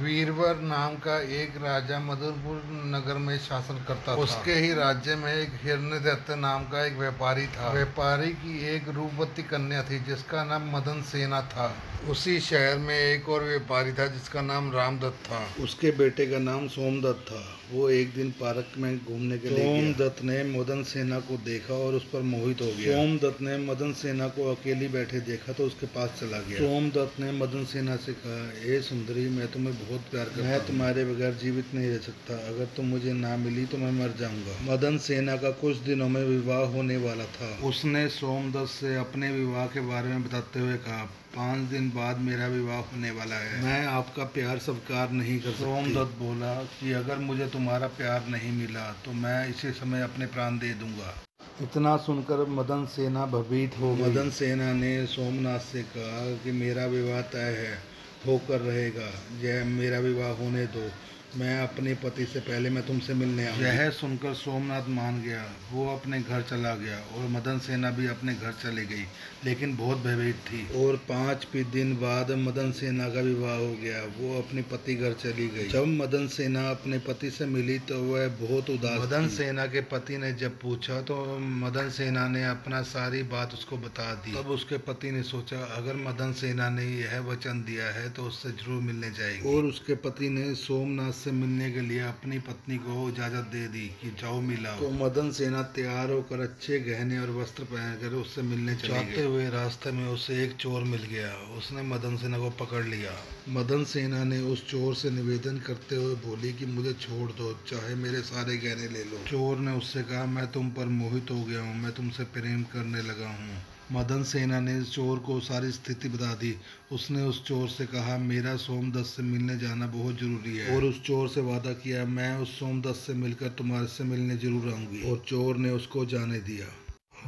वीरवर नाम का एक राजा मधुरपुर नगर में शासन करता था। उसके ही राज्य में एक हिरण्यदत्त नाम का एक व्यापारी था। व्यापारी की एक रूपवती कन्या थी जिसका नाम मदन सेना था। उसी शहर में एक और व्यापारी था जिसका नाम रामदत्त था। उसके बेटे का नाम सोमदत्त था। वो एक दिन पार्क में घूमने के लिए गया। सोमदत्त ने मदन सेना को देखा और उस पर मोहित हो गया। सोमदत्त ने मदन सेना को अकेली बैठे देखा तो उसके पास चला गया। सोमदत्त ने मदन सेना से कहा, हे सुंदरी, मैं तुम्हें बहुत प्यार करता हूं। मैं तुम्हारे बगैर जीवित नहीं रह सकता। अगर तुम मुझे ना मिली तो मैं मर जाऊंगा। मदन सेना का कुछ दिनों में विवाह होने वाला था। उसने सोमदत्त से अपने विवाह के बारे में बताते हुए कहा, 5 दिन बाद मेरा विवाह होने वाला है। मैं आपका प्यार स्वीकार नहीं कर सकती। सोमदत्त बोला कि अगर मुझे तुम्हारा प्यार नहीं मिला तो मैं इसी समय अपने प्राण दे दूंगा। इतना सुनकर मदन सेना भयभीत हो गई। मदन सेना ने सोमनाथ से कहा कि मेरा विवाह तय है, होकर रहेगा। यह मेरा विवाह होने दो। मैं अपने पति से पहले मैं तुमसे मिलने आऊंगा। यह सुनकर सोमनाथ मान गया। वो अपने घर चला गया और मदन सेना भी अपने घर चली गई, लेकिन बहुत भयभीत थी। और 5 दिन बाद मदन सेना का विवाह हो गया। वो अपने पति घर चली गई। जब मदन सेना अपने पति से मिली तो वह बहुत उदास थी। मदन सेना के पति ने जब पूछा तो मदन सेना ने अपना सारी बात उसको बता दी। तब उसके पति ने सोचा, अगर मदन सेना ने यह वचन दिया है तो उससे जरूर मिलने जाएगी। और उसके पति ने सोमनाथ से मिलने के लिए अपनी पत्नी को इजाजत दे दी कि जाओ मिलाओ। तो मदन सेना तैयार होकर अच्छे गहने और वस्त्र पहनकर उससे मिलने चली गई। जाते हुए रास्ते में उसे एक चोर मिल गया। उसने मदन सेना को पकड़ लिया। मदन सेना ने उस चोर से निवेदन करते हुए बोली कि मुझे छोड़ दो, चाहे मेरे सारे गहने ले लो। चोर ने उससे कहा, मैं तुम पर मोहित हो गया हूँ, मैं तुमसे प्रेम करने लगा हूँ। मदन सेना ने चोर को सारी स्थिति बता दी। उसने उस चोर से कहा, मेरा सोमदत्त से मिलने जाना बहुत जरूरी है। और उस चोर से वादा किया, मैं उस सोमदत्त से मिलकर तुम्हारे से मिलने जरूर आऊंगी। और चोर ने उसको जाने दिया।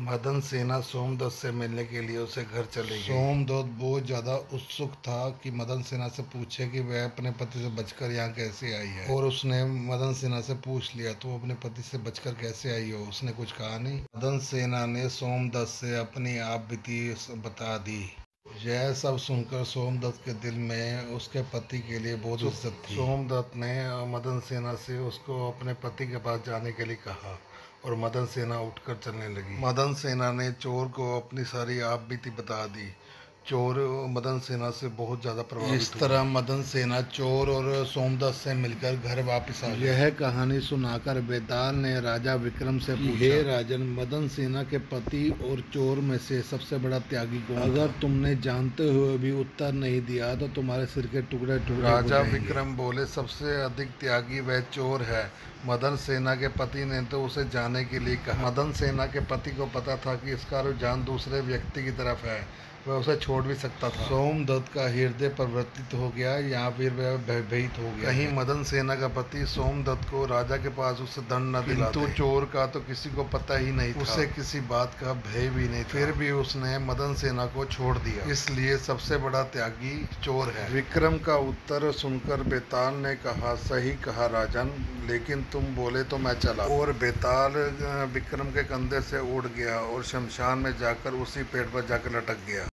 मदन सेना सोमदत्त से मिलने के लिए उसे घर चले गई। सोमदत्त बहुत ज्यादा उत्सुक था कि मदन सेना से पूछे कि वह अपने पति से बचकर यहाँ कैसे आई है। और उसने मदन सेना से पूछ लिया, तुम अपने पति से बचकर कैसे आई हो? उसने कुछ कहा नहीं। मदन सेना ने सोमदत्त से अपनी आप बीती बता दी। यह सब सुनकर सोमदत्त के दिल में उसके पति के लिए बहुत इज्जत थी। सोमदत्त ने मदन सेना से उसको अपने पति के पास जाने के लिए कहा और मदन सेना उठकर चलने लगी। मदन सेना ने चोर को अपनी सारी आप बीती बता दी। चोर मदन सेना से बहुत ज्यादा प्रभावित इस तरह मदन सेना चोर और सोमदत्त से मिलकर घर वापस आ गई। यह कहानी सुनाकर बेताल ने राजा विक्रम से पूछा, हे राजन, मदन सेना के पति और चोर में से सबसे बड़ा त्यागी कौन? अगर तुमने जानते हुए भी उत्तर नहीं दिया तो तुम्हारे सिर के टुकड़े टुकड़े। राजा विक्रम बोले, सबसे अधिक त्यागी वह चोर है। मदन सेना के पति ने तो उसे जाने के लिए कहा। मदन सेना के पति को पता था कि इसका रुझान दूसरे व्यक्ति की तरफ है, वह उसे छोड़ भी सकता था। सोमदत्त का हृदय परिवर्तित हो गया या फिर वह भयभीत हो गया। कहीं मदन सेना का पति सोमदत्त को राजा के पास उसे दंड न दिला दे। चोर का तो किसी को पता ही नहीं था। उसे किसी बात का भय भी नहीं था। फिर भी उसने मदन सेना को छोड़ दिया। इसलिए सबसे बड़ा त्यागी चोर है। विक्रम का उत्तर सुनकर बेताल ने कहा, सही कहा राजन, लेकिन तुम बोले तो मैं चला। और बेताल विक्रम के कंधे से उड़ गया और शमशान में जाकर उसी पेड़ पर जाकर लटक गया।